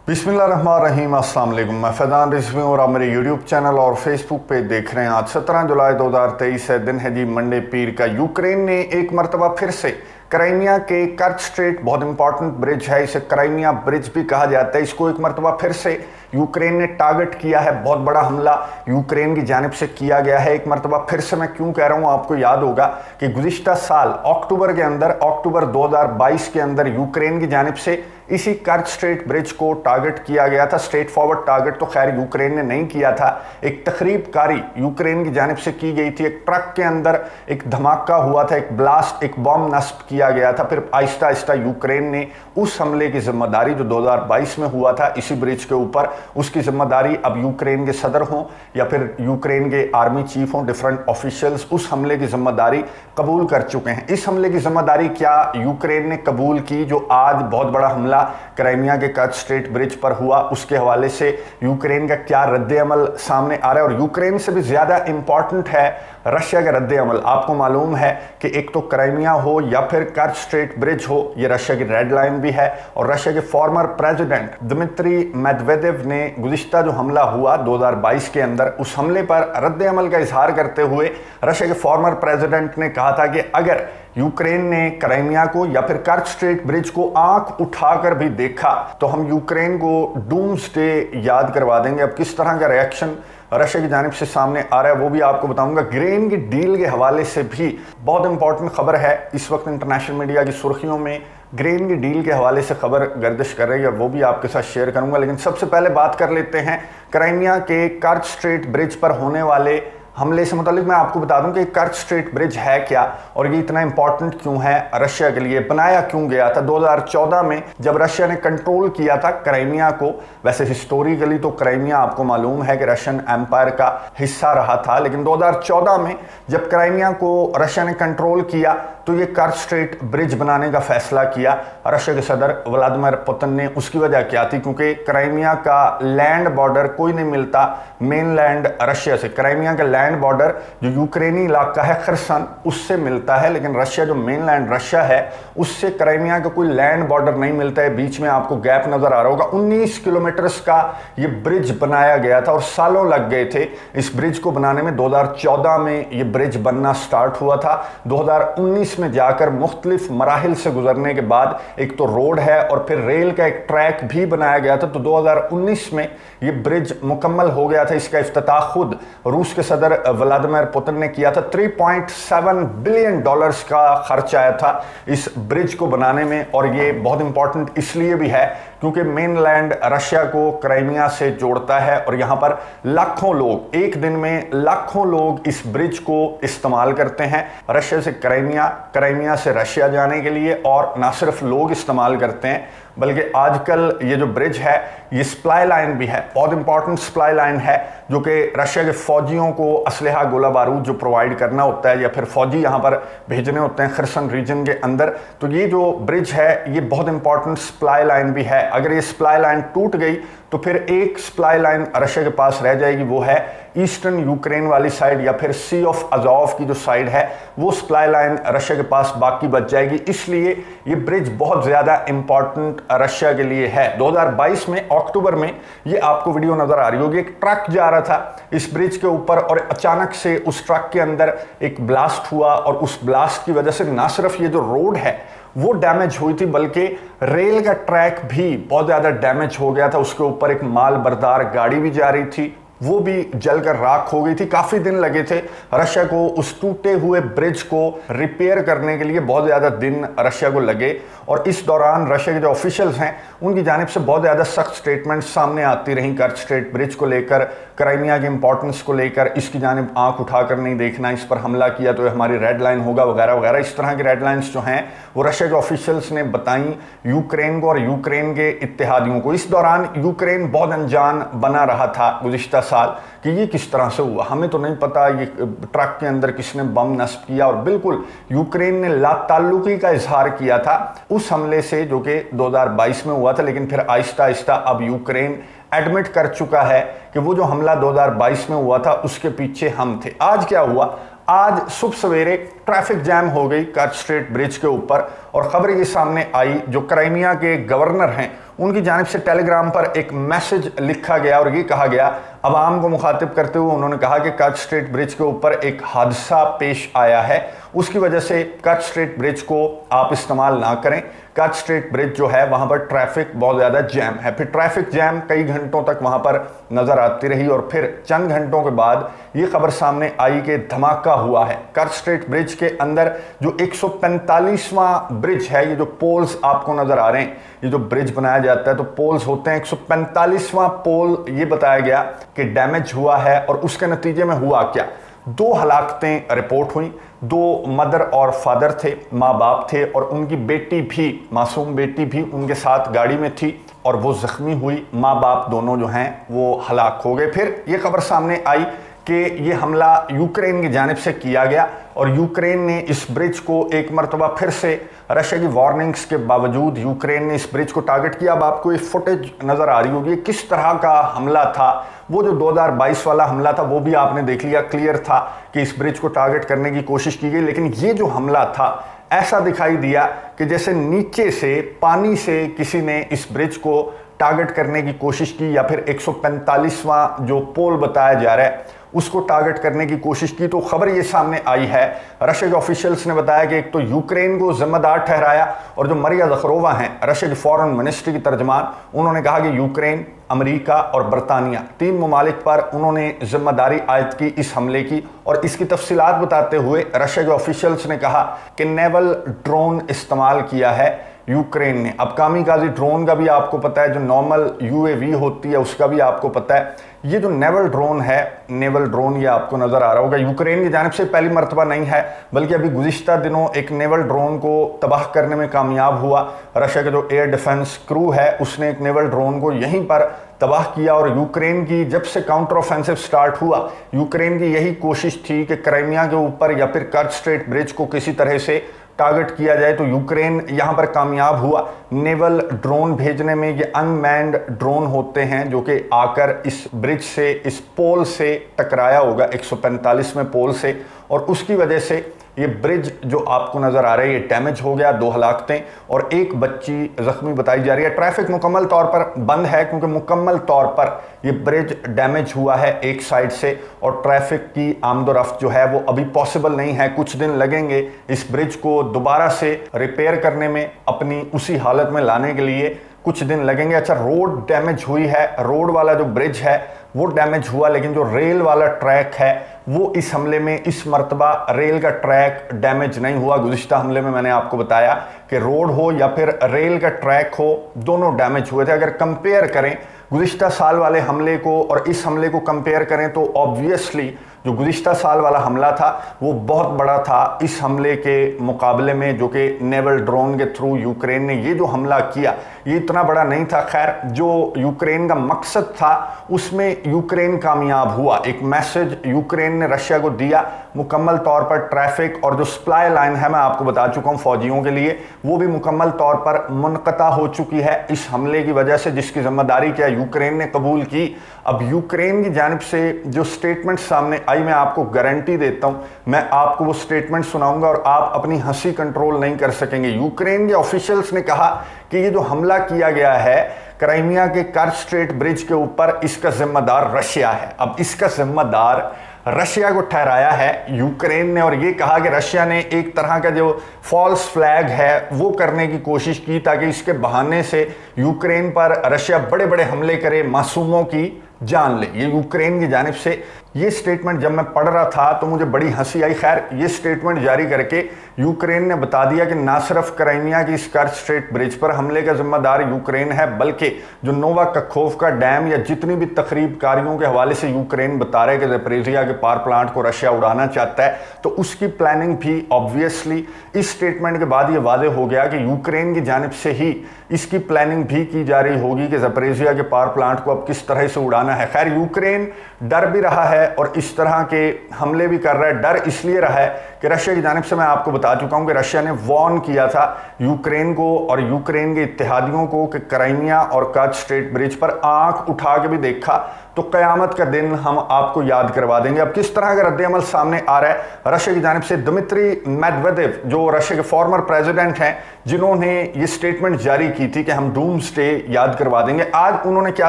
बिस्मिल्लाहिर्रहमानिर्रहीम। अस्सलाम वालेकुम। मैं फैज़ान रिजवी और आप मेरे यूट्यूब चैनल और फेसबुक पे देख रहे हैं। आज 17 जुलाई 2023 है, दिन है जी मंडे पीर का। यूक्रेन ने एक मरतबा फिर से क्राइमिया के कर्च स्ट्रेट, बहुत इंपॉर्टेंट ब्रिज है, इसे क्राइमिया ब्रिज भी कहा जाता है, इसको एक मरतबा फिर से यूक्रेन ने टारगेट किया है। बहुत बड़ा हमला यूक्रेन की जानिब से किया गया है एक मरतबा फिर से। मैं क्यों कह रहा हूँ, आपको याद होगा कि गुज़िश्ता साल अक्टूबर 2022 के अंदर यूक्रेन की जानिब से इसी कर्च स्ट्रेट ब्रिज को टारगेट किया गया था। स्ट्रेट फॉरवर्ड टारगेट तो खैर यूक्रेन ने नहीं किया था, एक तखरीबकारी यूक्रेन की जानिब से की गई थी। एक ट्रक के अंदर एक धमाका हुआ था, एक ब्लास्ट, एक बम नस्ब किया गया था। फिर आहिस्ता आहिस्ता यूक्रेन ने उस हमले की जिम्मेदारी जो 2022 में हुआ था इसी ब्रिज के ऊपर, उसकी जिम्मेदारी अब यूक्रेन के सदर हों या फिर यूक्रेन के आर्मी चीफ हों, डिफरेंट ऑफिशियल्स उस हमले की जिम्मेदारी कबूल कर चुके हैं। इस हमले की जिम्मेदारी क्या यूक्रेन ने कबूल की, जो आज बहुत बड़ा हमला क्राइमिया के कर्च स्ट्रेट ब्रिज पर हुआ, उसके हवाले से यूक्रेन का क्या रद्द-ए-अमल सामने आ रहा है। और यूक्रेन से भी ज़्यादा इंपॉर्टेंट है रशिया का रद्द-ए-अमल। आपको मालूम है कि एक तो क्राइमिया हो या फिर कर्च स्ट्रेट ब्रिज हो, ये रशिया की रेड लाइन भी है। और रशिया के फॉर्मर प्रेसिडेंट दिमित्री मेदवेदेव ने गुज़िश्ता जो हमला हुआ 2022 के अंदर, उस हमले पर रद्द-ए-अमल का इजहार करते हुए रशिया के फॉर्मर प्रेसिडेंट ने कहा था कि अगर यूक्रेन ने क्राइमिया को या फिर कर्च स्ट्रेट ब्रिज को आंख उठाकर भी देखा तो हम यूक्रेन को डूम्सडे याद करवा देंगे। अब किस तरह का रिएक्शन रशिया की जानिब से सामने आ रहा है वो भी आपको बताऊंगा। ग्रेन की डील के हवाले से भी बहुत इंपॉर्टेंट खबर है, इस वक्त इंटरनेशनल मीडिया की सुर्खियों में ग्रेन की डील के हवाले से खबर गर्दिश कर रही है, वो भी आपके साथ शेयर करूंगा। लेकिन सबसे पहले बात कर लेते हैं क्राइमिया के कर्च स्ट्रेट ब्रिज पर होने वाले हमले से मुतालिक। मैं आपको बता दूं कि कर्च स्ट्रेट ब्रिज है क्या और ये इतना इंपॉर्टेंट क्यों है रशिया के लिए, बनाया क्यों गया था। 2014 में जब रशिया ने कंट्रोल किया था क्राइमिया को, वैसे हिस्टोरिकली तो क्राइमिया आपको मालूम है कि रशियन एम्पायर का हिस्सा रहा था, लेकिन 2014 में जब क्राइमिया को रशिया ने कंट्रोल किया तो ये कर्च स्ट्रेट ब्रिज बनाने का फैसला किया रशिया के सदर व्लादिमीर पुतिन ने। उसकी वजह क्या थी, क्योंकि क्राइमिया का लैंड बॉर्डर कोई नहीं मिलता मेनलैंड रशिया से। क्राइमिया का लैंड बॉर्डर जो यूक्रेनी इलाका है खरसन, उससे मिलता है, लेकिन रशिया जो मेनलैंड रशिया है उससे क्राइमिया का कोई लैंड बॉर्डर नहीं मिलता है। बीच में आपको गैप नजर आ रहा होगा। 19 किलोमीटर्स का ये ब्रिज बनाया गया था और सालों लग गए थे इस ब्रिज को बनाने में। 2014 में ये ब्रिज बनना स्टार्ट हुआ था। 2019 में जाकर मुख्तलिफ मराहिल से गुजरने के बाद एक तो रोड है और फिर रेल का एक ट्रैक भी बनाया गया था। तो 2019 में ये ब्रिज मुकम्मल हो गया था। इसका इफ्तिताह खुद रूस के सदर व्लादिमीर पुतिन ने किया था। $3.7 बिलियन का खर्च आया था इस ब्रिज को बनाने में। और ये बहुत इंपॉर्टेंट इसलिए भी है क्योंकि मेनलैंड रशिया को क्राइमिया से जोड़ता है और यहां पर लाखों लोग, एक दिन में लाखों लोग इस ब्रिज को इस्तेमाल करते हैं रशिया से क्राइमिया, क्राइमिया से रशिया जाने के लिए। और ना सिर्फ लोग इस्तेमाल करते हैं बल्कि आजकल ये जो ब्रिज है ये सप्लाई लाइन भी है, बहुत इंपॉर्टेंट सप्लाई लाइन है, जो कि रशिया के फौजियों को असलहा, गोला बारूद जो प्रोवाइड करना होता है या फिर फौजी यहाँ पर भेजने होते हैं खरसन रीजन के अंदर। तो ये जो ब्रिज है ये बहुत इंपॉर्टेंट सप्लाई लाइन भी है। अगर ये सप्लाई लाइन टूट गई तो फिर एक सप्लाई लाइन रशिया के पास रह जाएगी, वो है ईस्टर्न यूक्रेन वाली साइड या फिर सी ऑफ अज़ोव की जो साइड है, वो सप्लाई लाइन रशिया के पास बाकी बच जाएगी। इसलिए ये ब्रिज बहुत ज़्यादा इंपॉर्टेंट रशिया के लिए है। 2022 में अक्टूबर में ये आपको वीडियो नज़र आ रही होगी, एक ट्रक जा रहा था इस ब्रिज के ऊपर और अचानक से उस ट्रक के अंदर एक ब्लास्ट हुआ और उस ब्लास्ट की वजह से ना सिर्फ ये जो रोड है वो डैमेज हुई थी बल्कि रेल का ट्रैक भी बहुत ज़्यादा डैमेज हो गया था। उसके ऊपर एक माल बरदार गाड़ी भी जा रही थी, वो भी जलकर राख हो गई थी। काफ़ी दिन लगे थे रशिया को उस टूटे हुए ब्रिज को रिपेयर करने के लिए, बहुत ज़्यादा दिन रशिया को लगे। और इस दौरान रशिया के जो ऑफिशियल्स हैं उनकी जानिब से बहुत ज़्यादा सख्त स्टेटमेंट सामने आती रहीं कर्च स्ट्रेट ब्रिज को लेकर, क्राइमिया की इंपॉर्टेंस को लेकर, इसकी जानिब आंख उठाकर नहीं देखना, इस पर हमला किया तो हमारी रेड लाइन होगा वगैरह वगैरह। इस तरह की रेड लाइन्स जो हैं वो रशिया के ऑफिशियल्स ने बताई यूक्रेन को और यूक्रेन के इत्तेहादियों को। इस दौरान यूक्रेन बहुत अनजान बना रहा था गुज़िश्ता साल कि ये किस तरह से हुआ, हमें तो नहीं पता ये ट्रक के अंदर किसने बम नस्ब किया। और बिल्कुल यूक्रेन ने लाताल्लुकी का इजहार किया था उस हमले से जो कि 2022 में हुआ था। लेकिन फिर आहिस्ता आहिस्ता अब यूक्रेन एडमिट कर चुका है कि वो जो हमला 2022 में हुआ था उसके पीछे हम थे। आज क्या हुआ, आज सुबह सवेरे ट्रैफिक जैम हो गई कर्च स्ट्रेट ब्रिज के ऊपर और खबर ये सामने आई जो क्राइमिया के गवर्नर हैं उनकी जानिब से टेलीग्राम पर एक मैसेज लिखा गया और ये कहा गया, अवाम को मुखातिब करते हुए उन्होंने कहा कि कर्च स्ट्रेट ब्रिज के ऊपर एक हादसा पेश आया है, उसकी वजह से कर्च स्ट्रेट ब्रिज को आप इस्तेमाल ना करें। कर्च स्ट्रेट ब्रिज जो है वहां पर ट्रैफिक बहुत ज़्यादा जैम है। फिर ट्रैफिक जैम कई घंटों तक वहां पर नज़र आती रही और फिर चंद घंटों के बाद ये खबर सामने आई कि धमाका हुआ है। कर्च स्ट्रेट ब्रिज के अंदर जो 145वां ब्रिज है, ये जो पोल्स आपको नज़र आ रहे हैं, ये जो ब्रिज बनाया जाता है तो पोल्स होते हैं, 145वां पोल ये बताया गया कि डैमेज हुआ है। और उसके नतीजे में हुआ क्या, 2 हलाकतें रिपोर्ट हुई। 2 मदर और फादर थे, माँ बाप थे और उनकी बेटी भी, मासूम बेटी भी उनके साथ गाड़ी में थी और वो जख्मी हुई। माँ बाप दोनों जो हैं वो हलाक हो गए। फिर ये खबर सामने आई कि ये हमला यूक्रेन की जानिब से किया गया और यूक्रेन ने इस ब्रिज को एक मरतबा फिर से, रशिया की वार्निंग्स के बावजूद यूक्रेन ने इस ब्रिज को टारगेट किया। अब आपको ये फुटेज नज़र आ रही होगी किस तरह का हमला था। वो जो 2022 वाला हमला था वो भी आपने देख लिया, क्लियर था कि इस ब्रिज को टारगेट करने की कोशिश की गई। लेकिन ये जो हमला था ऐसा दिखाई दिया कि जैसे नीचे से, पानी से किसी ने इस ब्रिज को टारगेट करने की कोशिश की या फिर 145वां जो पोल बताया जा रहा है उसको टारगेट करने की कोशिश की। तो खबर ये सामने आई है, रशिया के ऑफिशियल्स ने बताया कि एक तो यूक्रेन को जिम्मेदार ठहराया और जो मरिया ज़खरोवा हैं रशिया की फॉरेन मिनिस्ट्री की तर्जमान, उन्होंने कहा कि यूक्रेन, अमेरिका और बरतानिया 3 ममालिक पर उन्होंने जिम्मेदारी आयद की इस हमले की। और इसकी तफसीलात बताते हुए रशिया के ऑफिशियल्स ने कहा कि नेवल ड्रोन इस्तेमाल किया है यूक्रेन ने। अब कामिकाजी ड्रोन का भी आपको पता है, जो नॉर्मल यूएवी होती है उसका भी आपको पता है। ये जो नेवल ड्रोन है, नेवल ड्रोन ये आपको नज़र आ रहा होगा, यूक्रेन की जानिब से पहली मरतबा नहीं है, बल्कि अभी गुज़िश्ता दिनों एक नेवल ड्रोन को तबाह करने में कामयाब हुआ। रशिया का जो एयर डिफेंस क्रू है उसने एक नेवल ड्रोन को यहीं पर तबाह किया। और यूक्रेन की जब से काउंटर ऑफेंसिव स्टार्ट हुआ, यूक्रेन की यही कोशिश थी कि क्राइमिया के ऊपर या फिर कर्च स्ट्रेट ब्रिज को किसी तरह से टारगेट किया जाए। तो यूक्रेन यहां पर कामयाब हुआ नेवल ड्रोन भेजने में। ये अनमैन्ड ड्रोन होते हैं जो कि आकर इस ब्रिज से, इस पोल से टकराया होगा 145वें पोल से, और उसकी वजह से ये ब्रिज जो आपको नज़र आ रहा है ये डैमेज हो गया। 2 हलाकतें और 1 बच्ची ज़ख्मी बताई जा रही है। ट्रैफिक मुकम्मल तौर पर बंद है क्योंकि मुकम्मल तौर पर ये ब्रिज डैमेज हुआ है एक साइड से और ट्रैफिक की आमदोरफ्त जो है वो अभी पॉसिबल नहीं है। कुछ दिन लगेंगे इस ब्रिज को दोबारा से रिपेयर करने में, अपनी उसी हालत में लाने के लिए कुछ दिन लगेंगे। अच्छा, रोड डैमेज हुई है, रोड वाला जो ब्रिज है वो डैमेज हुआ, लेकिन जो रेल वाला ट्रैक है वो इस हमले में, इस मर्तबा रेल का ट्रैक डैमेज नहीं हुआ। गुज़िश्ता हमले में मैंने आपको बताया कि रोड हो या फिर रेल का ट्रैक हो, दोनों डैमेज हुए थे। अगर कंपेयर करें गुज़िश्ता साल वाले हमले को और इस हमले को कंपेयर करें तो ऑब्वियसली जो गुज़िश्ता साल वाला हमला था वो बहुत बड़ा था इस हमले के मुकाबले में, जो कि नेवल ड्रोन के थ्रू यूक्रेन ने ये जो हमला किया ये इतना बड़ा नहीं था। खैर, जो यूक्रेन का मकसद था उसमें यूक्रेन कामयाब हुआ। एक मैसेज यूक्रेन ने रशिया को दिया, मुकम्मल तौर पर ट्रैफिक और जो सप्लाई लाइन है मैं आपको बता चुका हूँ फौजियों के लिए, वो भी मुकम्मल तौर पर मुनक़ता हो चुकी है इस हमले की वजह से, जिसकी जिम्मेदारी क्या यूक्रेन ने कबूल की। अब यूक्रेन की जानिब से जो स्टेटमेंट सामने आई, मैं आपको गारंटी देता हूं, मैं आपको वो स्टेटमेंट सुनाऊंगा और आप अपनी हंसी कंट्रोल नहीं कर सकेंगे। यूक्रेन के ऑफिशियल्स ने कहा कि ये जो हमला किया गया है क्राइमिया के कर्च स्ट्रेट ब्रिज के ऊपर, इसका जिम्मेदार रशिया है। अब इसका जिम्मेदार रशिया को ठहराया है यूक्रेन ने और ये कहा कि रशिया ने एक तरह का जो फॉल्स फ्लैग है वो करने की कोशिश की ताकि इसके बहाने से यूक्रेन पर रशिया बड़े बड़े हमले करे, मासूमों की जान ले। ये यूक्रेन की जानिब से ये स्टेटमेंट जब मैं पढ़ रहा था तो मुझे बड़ी हंसी आई। खैर, ये स्टेटमेंट जारी करके यूक्रेन ने बता दिया कि ना सिर्फ क्राइमिया की इस कर्च स्ट्रेट ब्रिज पर हमले का जिम्मेदार यूक्रेन है, बल्कि जो नोवा कखोवका डैम या जितनी भी तकरीब कारियों के हवाले से यूक्रेन बता रहे कि ज़ैपोरिज़िया के पावर प्लांट को रशिया उड़ाना चाहता है, तो उसकी प्लानिंग भी ऑब्वियसली इस स्टेटमेंट के बाद ये वाज़ेह हो गया कि यूक्रेन की जानिब से ही इसकी प्लानिंग भी की जा रही होगी कि ज़ैपोरिज़िया के पावर प्लांट को अब किस तरह से उड़ाना है। खैर, यूक्रेन डर भी रहा है और इस तरह के हमले भी कर रहा है। डर इसलिए रहा है कि रशिया की जानिब से मैं आपको बता बता चुका हूं कि रशिया ने वार्न किया था यूक्रेन को और यूक्रेन के इत्तेहादियों को कि क्राइमिया और कर्च स्ट्रेट ब्रिज पर आंख उठा के भी देखा तो कयामत का दिन हम आपको याद करवा देंगे। अब किस तरह का रद्द-ए-अमल सामने आ रहा है रशिया की जानिब से। दिमित्री मेदवेदेव जो रशिया के फॉर्मर प्रेसिडेंट हैं, जिन्होंने ये स्टेटमेंट जारी की थी कि हम डूम्सडे याद करवा देंगे, आज उन्होंने क्या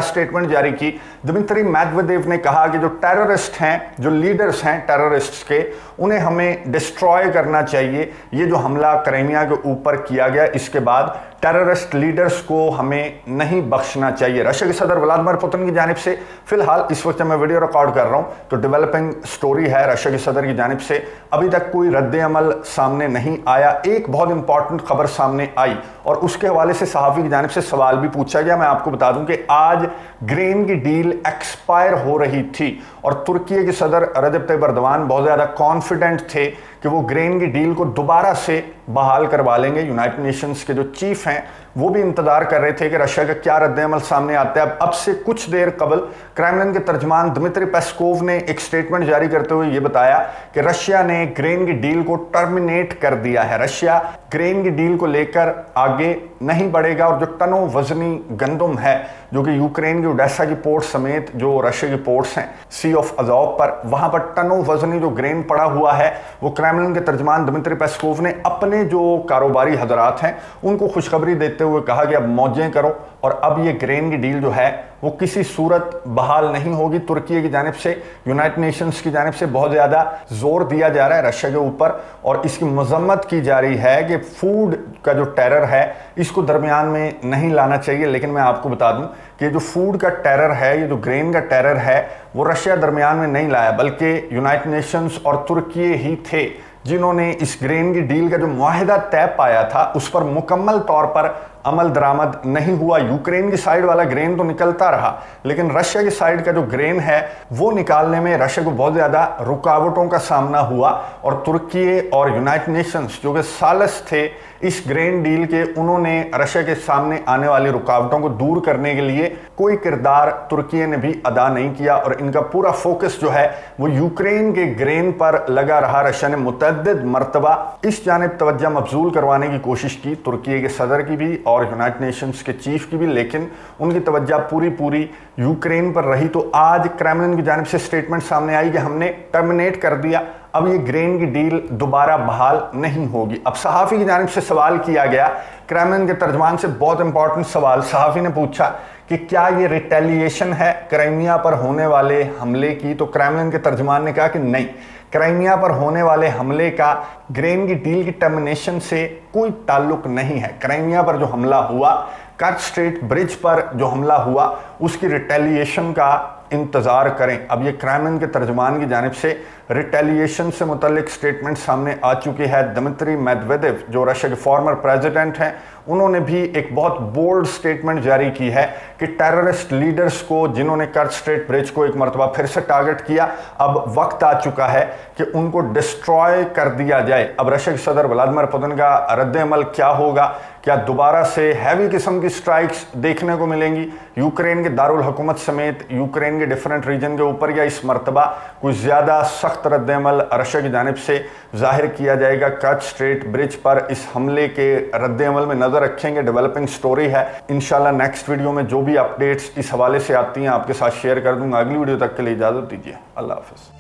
स्टेटमेंट जारी की। दिमित्री मेदवेदेव ने कहा कि जो टेररिस्ट हैं, जो लीडर्स हैं टेररिस्ट के, उन्हें हमें डिस्ट्रॉय करना चाहिए। ये जो हमला क्राइमिया के ऊपर किया गया, इसके बाद टेररिस्ट लीडर्स को हमें नहीं बख्शना चाहिए। रशिया के सदर व्लादिमीर पुतिन की जानिब से फिलहाल इस वक्त मैं वीडियो रिकॉर्ड कर रहा हूं तो डेवलपिंग स्टोरी है रशिया के सदर की जानिब से, अभी तक कोई रद्द-ए-अमल सामने नहीं आया। एक बहुत इंपॉर्टेंट खबर सामने आई और उसके हवाले से सहाफ़ी की जानिब से सवाल भी पूछा गया। मैं आपको बता दूं कि आज ग्रेन की डील एक्सपायर हो रही थी और तुर्की के सदर रजब तय्यिप एर्दोगान बहुत ज़्यादा कॉन्फिडेंट थे कि वो ग्रेन की डील को दोबारा से बहाल करवा लेंगे। यूनाइटेड नेशंस के जो चीफ हैं वो भी इंतजार कर रहे थे कि रशिया का क्या रद्द-ए-अमल सामने आता है। अब से कुछ देर कबल क्रेमलिन के तर्जमान दिमित्री पेस्कोव ने एक स्टेटमेंट जारी करते हुए ये बताया कि रशिया ने ग्रेन की डील को टर्मिनेट कर दिया है। रशिया ग्रेन की डील को लेकर आगे नहीं बढ़ेगा और जो टनों वजनी गंदम है जो कि यूक्रेन की ओडेसा की पोर्ट समेत जो रशिया की पोर्ट्स हैं सी ऑफ अज़ोव पर, वहां पर टनों वजनी जो ग्रेन पड़ा हुआ है, वो क्रेमलिन के तर्जमान दिमित्री पेस्कोव ने अपने जो कारोबारी हजरात हैं उनको खुशखबरी देते हुए कहा कि अब मौजें करो और अब ये ग्रेन की डील जो है वो किसी सूरत बहाल नहीं होगी। तुर्की की जानिब से, यूनाइटेड नेशंस की जानिब से बहुत ज़्यादा जोर दिया जा रहा है रशिया के ऊपर और इसकी मजम्मत की जा रही है कि फूड का जो टेरर है इसको दरमियान में नहीं लाना चाहिए। लेकिन मैं आपको बता दूं कि जो फूड का टेरर है, ये जो ग्रेन का टेरर है, वो रशिया दरमियान में नहीं लाया, बल्कि यूनाइटेड नेशंस और तुर्की ही थे जिन्होंने इस ग्रेन की डील का जो मुआहिदा तय पाया था उस पर मुकम्मल तौर पर अमल दरामद नहीं हुआ। यूक्रेन की साइड वाला ग्रेन तो निकलता रहा, लेकिन रशिया की साइड का जो ग्रेन है वो निकालने में रशिया को बहुत ज़्यादा रुकावटों का सामना हुआ और तुर्की और यूनाइटेड नेशंस जो कि सालिस थे इस ग्रेन डील के, उन्होंने रशिया के सामने आने वाली रुकावटों को दूर करने के लिए कोई किरदार तुर्की ने भी अदा नहीं किया और इनका पूरा फोकस जो है वो यूक्रेन के ग्रेन पर लगा रहा। रशिया ने मुतअद्दिद मरतबा इस जानिब तवज्जो मबजूल करवाने की कोशिश की, तुर्की के सदर की भी और यूनाइटेड नेशंस के चीफ की भी, लेकिन उनकी तवज्जो पूरी यूक्रेन पर रही। तो आज क्रेमलिन की जानिब से स्टेटमेंट सामने आई कि हमने टर्मिनेट कर दिया, अब ये ग्रेन की डील दोबारा बहाल नहीं होगी। अब सहाफ़ी की जानिब से सवाल किया गया, क्रेमलिन के तर्जमान से बहुत इंपॉर्टेंट सवाल, सहाफ़ी ने पूछा कि क्या ये रिटेलिएशन है क्राइमिया पर होने वाले हमले की। तो क्रेमलिन के तर्जमान ने कहा कि नहीं, क्राइमिया पर होने वाले हमले का ग्रेन की डील की टर्मिनेशन से कोई ताल्लुक नहीं है। क्राइमिया पर जो हमला हुआ, कर्च स्ट्रेट ब्रिज पर जो हमला हुआ, उसकी रिटेलिएशन का इंतज़ार करें। अब ये क्रेमलिन के तर्जमान की जानिब से रिटेलिएशन से मुतल्लिक स्टेटमेंट सामने आ चुकी है। दिमित्री मेदवेदेव जो रशिया के फॉर्मर प्रेसिडेंट हैं, उन्होंने भी एक बहुत बोल्ड स्टेटमेंट जारी की है कि टेररिस्ट लीडर्स को जिन्होंने कर्च स्ट्रेट ब्रिज को एक मरतबा फिर से टारगेट किया, अब वक्त आ चुका है कि उनको डिस्ट्रॉय कर दिया जाए। अब रशिया के सदर व्लादिमीर पुतिन का रद्द-ए-अमल क्या होगा, क्या दोबारा से हैवी किस्म की स्ट्राइक्स देखने को मिलेंगी यूक्रेन के दारुल हुकूमत समेत यूक्रेन के डिफरेंट रीजन के ऊपर, या इस मरतबा कुछ ज़्यादा सख्त रद्द-ए-अमल रशिया की जानिब से जाहिर किया जाएगा। कर्च स्ट्रेट ब्रिज पर इस हमले के रद्द-ए-अमल में नज़र रखेंगे, डेवलपिंग स्टोरी है। इंशाल्लाह नेक्स्ट वीडियो में जो भी अपडेट्स इस हवाले से आती हैं आपके साथ शेयर कर दूंगा। अगली वीडियो तक के लिए इजाज़त दीजिए, अल्लाह हाफ़िज़।